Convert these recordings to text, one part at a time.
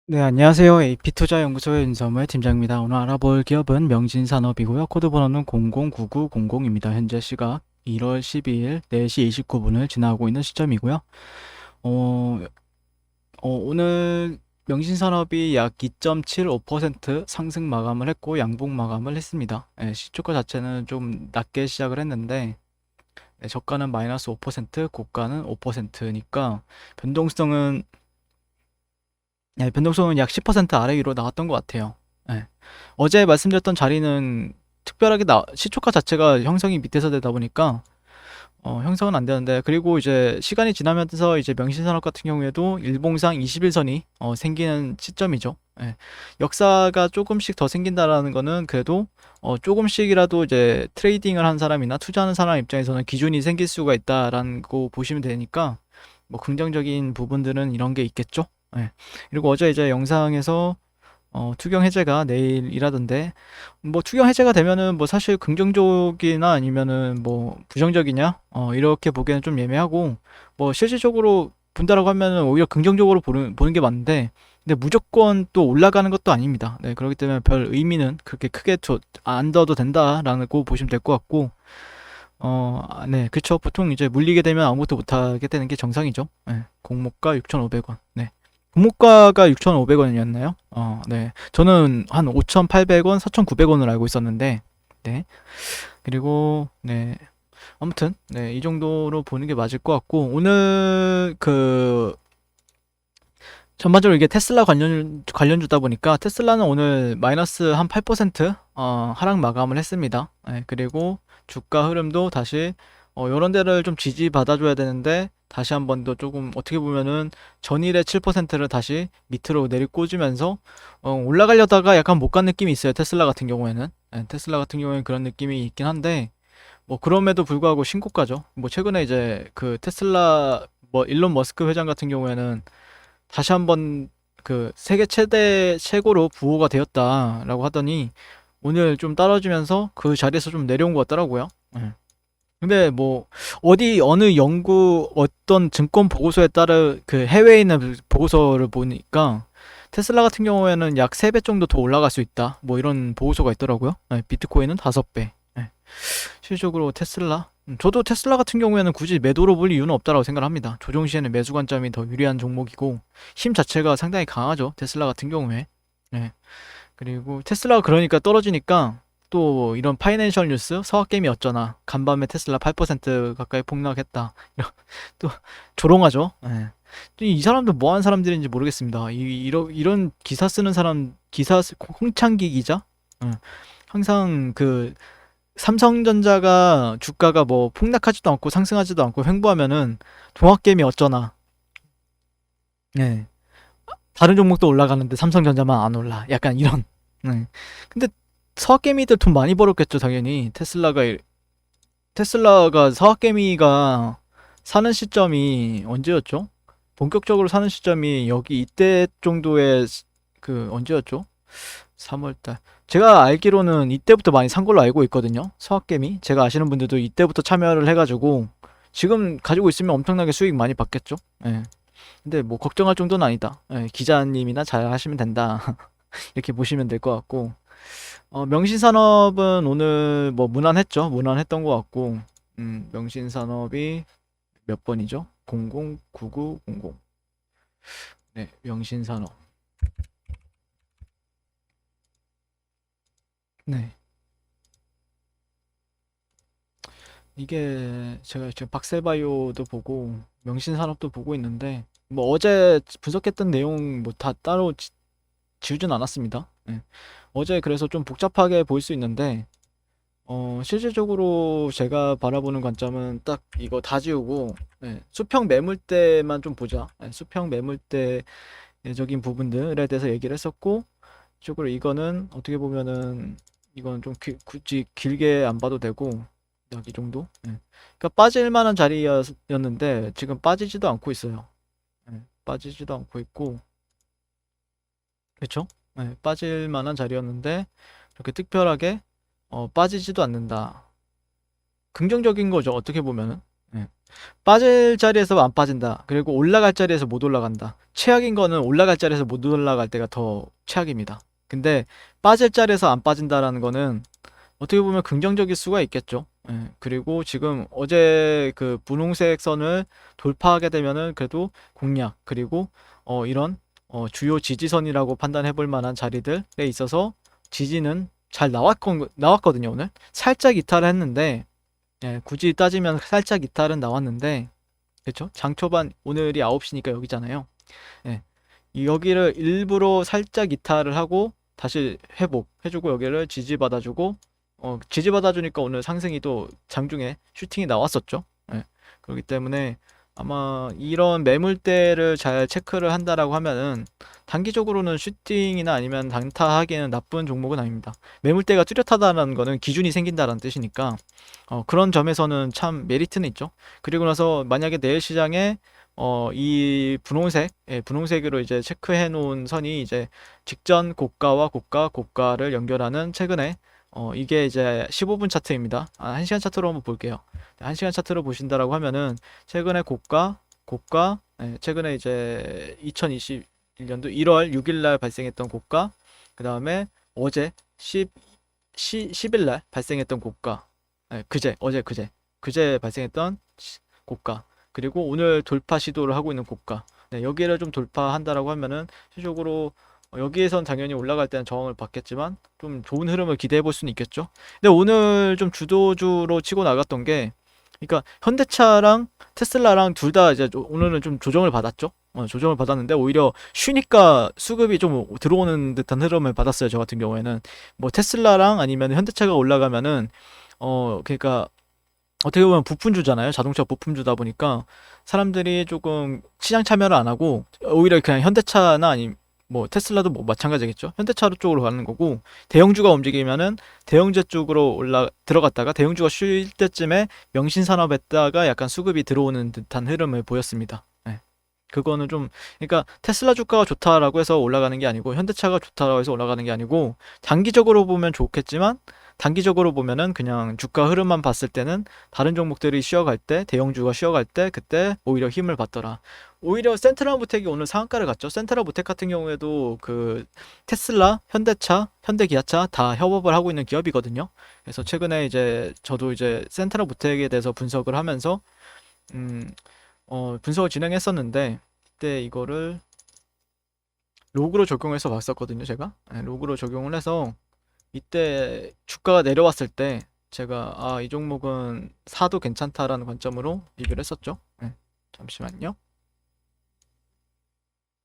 네, 안녕하세요. AP투자연구소의 윤섬의 팀장입니다. 오늘 알아볼 기업은 명진산업이고요. 코드 번호는 009900입니다. 현재 시각 1월 12일 4시 29분을 지나고 있는 시점이고요. 어, 오늘 명진산업이 약 2.75% 상승 마감을 했고 양봉 마감을 했습니다. 시초가 자체는 좀 낮게 시작을 했는데 저가는 마이너스 5%, 고가는 5%니까 변동성은 변동성은 약 10% 아래 위로 나왔던 것 같아요. 예. 어제 말씀드렸던 자리는 특별하게 시초가 자체가 형성이 밑에서 되다 보니까 형성은 안 되는데, 그리고 이제 시간이 지나면서 이제 명신산업 같은 경우에도 일봉상 21선이 생기는 시점이죠. 예. 역사가 조금씩 더 생긴다라는 거는 그래도 조금씩이라도 이제 트레이딩을 한 사람이나 투자하는 사람 입장에서는 기준이 생길 수가 있다라는 거 보시면 되니까 뭐 긍정적인 부분들은 이런 게 있겠죠. 예. 그리고 어제 이제 영상에서 투경 해제가 내일이라던데, 뭐 투경 해제가 되면은 뭐 사실 긍정적이나 아니면은 뭐 부정적이냐 이렇게 보기에는 좀 예매하고, 뭐 실질적으로 본다라고 하면은 오히려 긍정적으로 보는 게 맞는데, 근데 무조건 또 올라가는 것도 아닙니다. 네, 그렇기 때문에 별 의미는 그렇게 크게 안 둬도 된다라고 보시면 될 것 같고, 네, 그쵸. 보통 이제 물리게 되면 아무것도 못하게 되는 게 정상이죠. 네, 공모가 6,500원. 네. 공모가가 6,500원이었나요? 네. 저는 한 5,800원, 4,900원을 알고 있었는데, 네. 그리고, 네. 아무튼, 네. 이 정도로 보는 게 맞을 것 같고, 오늘 전반적으로 이게 테슬라 관련주다 보니까 테슬라는 오늘 마이너스 한 8% 하락 마감을 했습니다. 예, 그리고 주가 흐름도 다시 이런 데를 좀 지지받아줘야 되는데, 다시 한 번 더 조금 어떻게 보면은 전일의 7%를 다시 밑으로 내리꽂으면서 올라가려다가 약간 못 간 느낌이 있어요. 테슬라 같은 경우에는. 예, 테슬라 같은 경우에는 그런 느낌이 있긴 한데, 뭐 그럼에도 불구하고 신고가죠. 뭐 최근에 이제 그 테슬라 뭐 일론 머스크 회장 같은 경우에는 다시 한번 그 세계 최고로 부호가 되었다라고 하더니 오늘 좀 떨어지면서 그 자리에서 좀 내려온 것 같더라고요. 예. 근데 뭐 어느 연구 어떤 증권 보고서에 따라 그 해외에 있는 보고서를 보니까 테슬라 같은 경우에는 약 3배 정도 더 올라갈 수 있다, 뭐 이런 보고서가 있더라고요. 예, 비트코인은 5배. 예. 실질적으로 테슬라? 저도 테슬라 같은 경우에는 굳이 매도로 볼 이유는 없다고 생각을 합니다. 조정 시에는 매수 관점이 더 유리한 종목이고, 힘 자체가 상당히 강하죠. 테슬라 같은 경우에. 네. 그리고 테슬라가 그러니까 떨어지니까 또 이런 파이낸셜 뉴스, 서학개미 어쩌나, 간밤에 테슬라 8% 가까이 폭락했다, 또 조롱하죠. 예. 이 사람들 뭐 하는 사람들인지 모르겠습니다. 이런 기사 쓰는 사람, 홍창기 기자? 예. 항상 그 삼성전자가 주가가 뭐 폭락하지도 않고 상승하지도 않고 횡보하면은 동학개미 어쩌나. 네. 다른 종목도 올라가는데 삼성전자만 안 올라. 약간 이런. 네. 근데 서학개미들 돈 많이 벌었겠죠, 당연히. 테슬라가 서학개미가 사는 시점이 언제였죠? 본격적으로 사는 시점이 여기 이때 정도의 그 언제였죠? 3월달. 제가 알기로는 이때부터 많이 산 걸로 알고 있거든요. 서학개미. 제가 아시는 분들도 이때부터 참여를 해가지고 지금 가지고 있으면 엄청나게 수익 많이 받겠죠. 예. 근데 뭐 걱정할 정도는 아니다. 예, 기자님이나 잘 하시면 된다. 이렇게 보시면 될 것 같고. 명신산업은 오늘 뭐 무난했죠. 무난했던 것 같고. 명신산업이 몇 번이죠? 009900. 네, 명신산업. 네. 이게 제가 지금 박셀바이오도 보고 명신산업도 보고 있는데, 뭐 어제 분석했던 내용 뭐 다 따로 지우진 않았습니다. 예. 어제 그래서 좀 복잡하게 보일 수 있는데 실질적으로 제가 바라보는 관점은 딱 이거 다 지우고, 예, 수평 매물대만 좀 보자. 예, 수평 매물대적인 부분들에 대해서 얘기를 했었고, 실질적으로 이거는 어떻게 보면은 이건 좀 굳이 길게 안 봐도 되고, 약 이 정도? 예. 그러니까 빠질 만한 자리였는데 지금 빠지지도 않고 있어요. 예. 빠지지도 않고 있고, 그쵸? 예. 빠질 만한 자리였는데 그렇게 특별하게 빠지지도 않는다. 긍정적인 거죠, 어떻게 보면은. 예. 빠질 자리에서 안 빠진다. 그리고 올라갈 자리에서 못 올라간다. 최악인 거는 올라갈 자리에서 못 올라갈 때가 더 최악입니다. 근데 빠질 자리에서 안 빠진다라는 거는 어떻게 보면 긍정적일 수가 있겠죠. 예. 그리고 지금 어제 그 분홍색 선을 돌파하게 되면은 그래도 공략, 그리고 이런 주요 지지선이라고 판단해 볼 만한 자리들에 있어서 지지는 잘 나왔거든요, 오늘. 살짝 이탈을 했는데, 예, 굳이 따지면 살짝 이탈은 나왔는데, 그렇죠? 장 초반 오늘이 9시니까 여기잖아요. 예. 여기를 일부러 살짝 이탈을 하고 다시 회복해주고 여기를 지지받아주고, 지지받아주니까 오늘 상승이 또 장중에 슈팅이 나왔었죠. 예. 그렇기 때문에 아마 이런 매물대를 잘 체크를 한다라고 하면은 단기적으로는 슈팅이나 아니면 단타하기에는 나쁜 종목은 아닙니다. 매물대가 뚜렷하다는 거는 기준이 생긴다는 뜻이니까 그런 점에서는 참 메리트는 있죠. 그리고 나서 만약에 내일 시장에 이 분홍색, 예, 분홍색으로 이제 체크해 놓은 선이 이제 직전 고가와 고가를 연결하는 최근에 이게 이제 15분 차트입니다. 1시간 차트로 한번 볼게요. 1시간 차트로 보신다라고 하면은 최근에 고가, 예, 최근에 이제 2021년도 1월 6일 날 발생했던 고가, 그 다음에 어제 10일 날 발생했던 고가, 예, 그제 발생했던 고가, 그리고 오늘 돌파 시도를 하고 있는 고가. 네, 여기를 좀 돌파한다라고 하면은 실질적으로 여기에선 당연히 올라갈 때는 저항을 받겠지만 좀 좋은 흐름을 기대해 볼 수는 있겠죠. 근데 오늘 좀 주도주로 치고 나갔던 게, 그러니까 현대차랑 테슬라랑 둘 다 이제 오늘은 좀 조정을 받았죠. 조정을 받았는데 오히려 쉬니까 수급이 좀 들어오는 듯한 흐름을 받았어요. 저 같은 경우에는 뭐 테슬라랑 아니면 현대차가 올라가면은 그러니까 어떻게 보면 부품주잖아요. 자동차 부품주다 보니까 사람들이 조금 시장 참여를 안 하고 오히려 그냥 현대차나 아니면 뭐 테슬라도 뭐 마찬가지겠죠. 현대차 쪽으로 가는 거고, 대형주가 움직이면은 대형주 쪽으로 들어갔다가 대형주가 쉴 때쯤에 명신산업에다가 약간 수급이 들어오는 듯한 흐름을 보였습니다. 네. 그거는 좀, 그러니까 테슬라 주가가 좋다라고 해서 올라가는 게 아니고 현대차가 좋다라고 해서 올라가는 게 아니고, 단기적으로 보면 좋겠지만 단기적으로 보면은 그냥 주가 흐름만 봤을 때는 다른 종목들이 쉬어갈 때, 대형주가 쉬어갈 때 그때 오히려 힘을 받더라. 오히려 센트럴모텍이 오늘 상한가를 갔죠. 센트럴모텍 같은 경우에도 그 테슬라, 현대차, 현대기아차 다 협업을 하고 있는 기업이거든요. 그래서 최근에 이제 저도 이제 센트럴모텍에 대해서 분석을 하면서 음, 분석을 진행했었는데, 그때 이거를 로그로 적용해서 봤었거든요, 제가. 네, 로그로 적용을 해서 이때 주가가 내려왔을 때 제가 이 종목은 사도 괜찮다라는 관점으로 리뷰를 했었죠. 네, 잠시만요.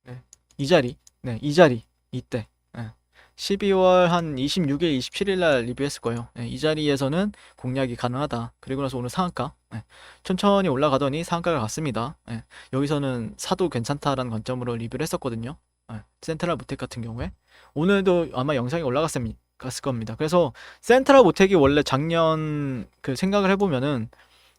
네, 이 자리, 네, 이 자리 이때, 네, 12월 한 26일, 27일 날 리뷰했을 거예요. 네, 이 자리에서는 공략이 가능하다. 그리고 나서 오늘 상한가, 네, 천천히 올라가더니 상한가가 갔습니다. 네, 여기서는 사도 괜찮다라는 관점으로 리뷰를 했었거든요. 네, 센트럴 모텍 같은 경우에 오늘도 아마 영상이 갔을 겁니다. 그래서 센트럴 모텍이 원래 작년 그 생각을 해보면은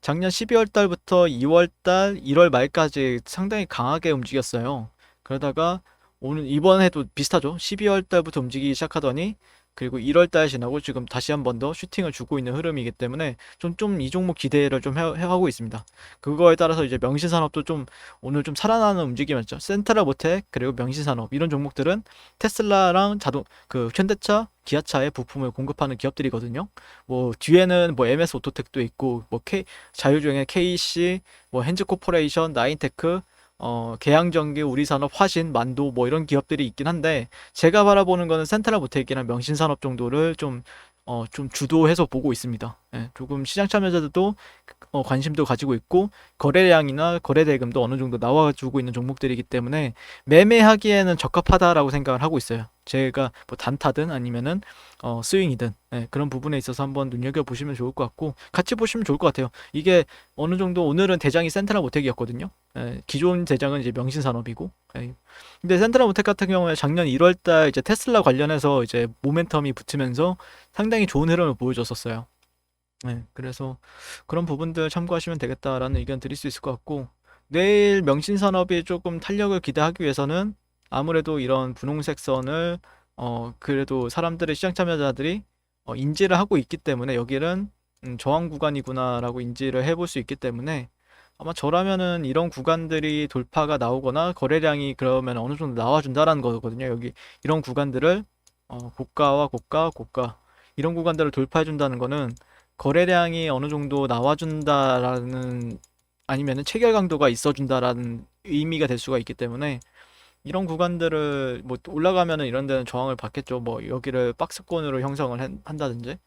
작년 12월 달부터 2월 달, 1월 말까지 상당히 강하게 움직였어요. 그러다가 오늘 이번에도 비슷하죠. 12월 달부터 움직이기 시작하더니 그리고 1월 달 지나고 지금 다시 한 번 더 슈팅을 주고 있는 흐름이기 때문에 좀 이 종목 기대를 좀 하고 있습니다. 그거에 따라서 이제 명신산업도 좀 오늘 좀 살아나는 움직임이었죠. 센트럴 모텍 그리고 명신산업 이런 종목들은 테슬라랑 현대차, 기아차의 부품을 공급하는 기업들이거든요. 뭐 뒤에는 뭐 MS 오토텍도 있고 뭐 자율주행의 KC, 뭐 핸즈코퍼레이션, 나인테크, 계양전기, 우리산업, 화신, 만도 뭐 이런 기업들이 있긴 한데 제가 바라보는 거는 센트럴 모텍이나 명신산업 정도를 좀 주도해서 보고 있습니다. 예, 조금 시장 참여자들도 관심도 가지고 있고 거래량이나 거래대금도 어느 정도 나와주고 있는 종목들이기 때문에 매매하기에는 적합하다라고 생각을 하고 있어요. 제가 뭐 단타든 아니면은 스윙이든, 예, 그런 부분에 있어서 한번 눈여겨보시면 좋을 것 같고 같이 보시면 좋을 것 같아요. 이게 어느 정도 오늘은 대장이 센트럴 모텍이었거든요. 예, 기존 대장은 이제 명신산업이고, 예. 근데 센트럴 모텍 같은 경우에 작년 1월달 이제 테슬라 관련해서 이제 모멘텀이 붙으면서 상당히 좋은 흐름을 보여줬었어요. 네, 그래서 그런 부분들 참고하시면 되겠다라는 의견 드릴 수 있을 것 같고, 내일 명신산업이 조금 탄력을 기대하기 위해서는 아무래도 이런 분홍색 선을 그래도 사람들의 시장 참여자들이 인지를 하고 있기 때문에 여기는 저항 구간이구나라고 인지를 해볼 수 있기 때문에 아마 저라면은 이런 구간들이 돌파가 나오거나 거래량이 그러면 어느 정도 나와준다라는 거거든요. 여기 이런 구간들을 고가와 고가, 고가 이런 구간들을 돌파해 준다는 거는 거래량이 어느 정도 나와준다라는 아니면은 체결 강도가 있어준다라는 의미가 될 수가 있기 때문에 이런 구간들을 뭐 올라가면은 이런 데는 저항을 받겠죠. 뭐 여기를 박스권으로 형성을 한다든지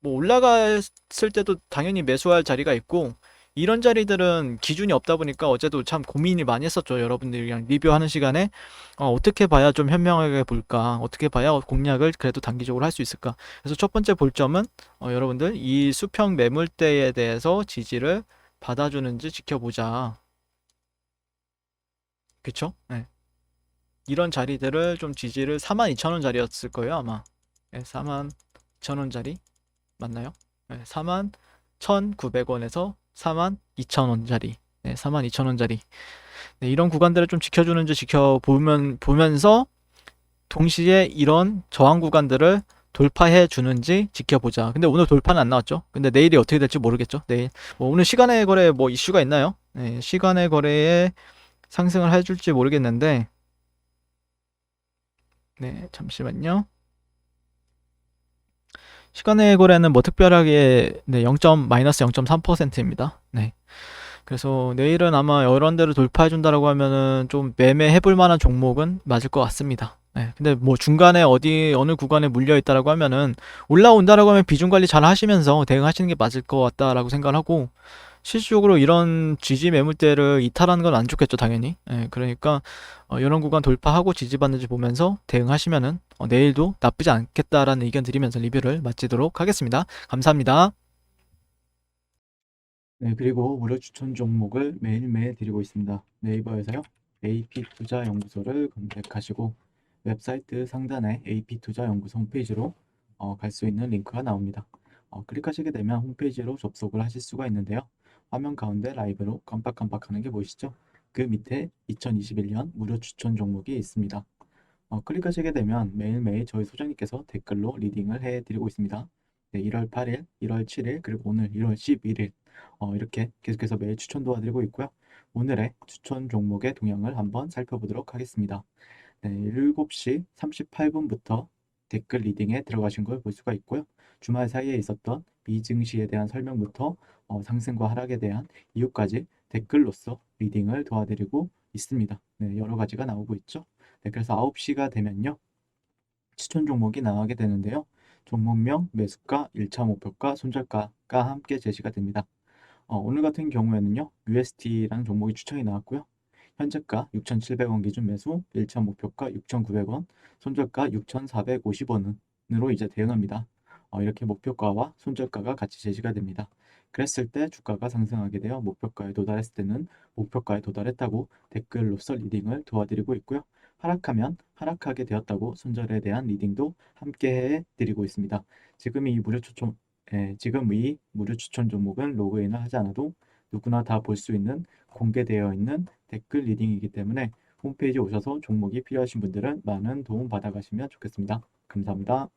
뭐 올라갔을 때도 당연히 매수할 자리가 있고 이런 자리들은 기준이 없다 보니까 어제도 참 고민을 많이 했었죠. 여러분들이랑 리뷰하는 시간에 떻게 봐야 좀 현명하게 볼까? 어떻게 봐야 공략을 그래도 단기적으로 할 수 있을까? 그래서 첫 번째 볼 점은 여러분들 이 수평 매물대에 대해서 지지를 받아주는지 지켜보자. 그쵸? 네. 이런 자리들을 좀 지지를 42,000원 자리였을 거예요, 아마. 네, 42,000원 자리 맞나요? 네, 41,900원에서 42,000원짜리. 네, 42,000원짜리. 네, 이런 구간들을 좀 지켜주는지 보면서 동시에 이런 저항 구간들을 돌파해 주는지 지켜보자. 근데 오늘 돌파는 안 나왔죠. 근데 내일이 어떻게 될지 모르겠죠. 내일 뭐 오늘 시간의 거래 뭐 이슈가 있나요? 네, 시간의 거래에 상승을 해줄지 모르겠는데 네, 잠시만요. 시간의 거래는 뭐 특별하게 네, 0. 마이너스 0.3%입니다. 네. 그래서 내일은 아마 이런 데를 돌파해 준다라고 하면은 좀 매매해 볼 만한 종목은 맞을 것 같습니다. 네. 근데 뭐 중간에 어느 구간에 물려 있다라고 하면은 올라온다라고 하면 비중 관리 잘 하시면서 대응하시는 게 맞을 것 같다라고 생각을 하고 실질적으로 이런 지지 매물대를 이탈하는 건 안 좋겠죠, 당연히. 예, 그러니까 이런 구간 돌파하고 지지받는지 보면서 대응하시면은 내일도 나쁘지 않겠다라는 의견 드리면서 리뷰를 마치도록 하겠습니다. 감사합니다. 네, 그리고 무료 추천 종목을 매일매일 드리고 있습니다. 네이버에서요. AP투자연구소를 검색하시고 웹사이트 상단에 AP투자연구소 홈페이지로 갈 수 있는 링크가 나옵니다. 클릭하시게 되면 홈페이지로 접속을 하실 수가 있는데요. 화면 가운데 라이브로 깜빡깜빡하는 게 보이시죠? 그 밑에 2021년 무료 추천 종목이 있습니다. 클릭하시게 되면 매일매일 저희 소장님께서 댓글로 리딩을 해드리고 있습니다. 네, 1월 8일, 1월 7일, 그리고 오늘 1월 11일 이렇게 계속해서 매일 추천 도와드리고 있고요. 오늘의 추천 종목의 동향을 한번 살펴보도록 하겠습니다. 네, 7시 38분부터 댓글 리딩에 들어가신 걸 볼 수가 있고요. 주말 사이에 있었던 미증시에 대한 설명부터 상승과 하락에 대한 이유까지 댓글로서 리딩을 도와드리고 있습니다. 네, 여러 가지가 나오고 있죠. 네, 그래서 9시가 되면요. 추천 종목이 나가게 되는데요. 종목명, 매수가, 1차 목표가, 손절가가 함께 제시가 됩니다. 오늘 같은 경우에는요. UST라는 종목이 추천이 나왔고요. 현재가 6,700원 기준 매수, 1차 목표가 6,900원, 손절가 6,450원으로 이제 대응합니다. 이렇게 목표가와 손절가가 같이 제시가 됩니다. 그랬을 때 주가가 상승하게 되어 목표가에 도달했을 때는 목표가에 도달했다고 댓글로서 리딩을 도와드리고 있고요. 하락하면 하락하게 되었다고 손절에 대한 리딩도 함께 해드리고 있습니다. 지금 이 무료 추천 종목은 로그인을 하지 않아도 누구나 다 볼 수 있는 공개되어 있는 댓글 리딩이기 때문에 홈페이지에 오셔서 종목이 필요하신 분들은 많은 도움 받아가시면 좋겠습니다. 감사합니다.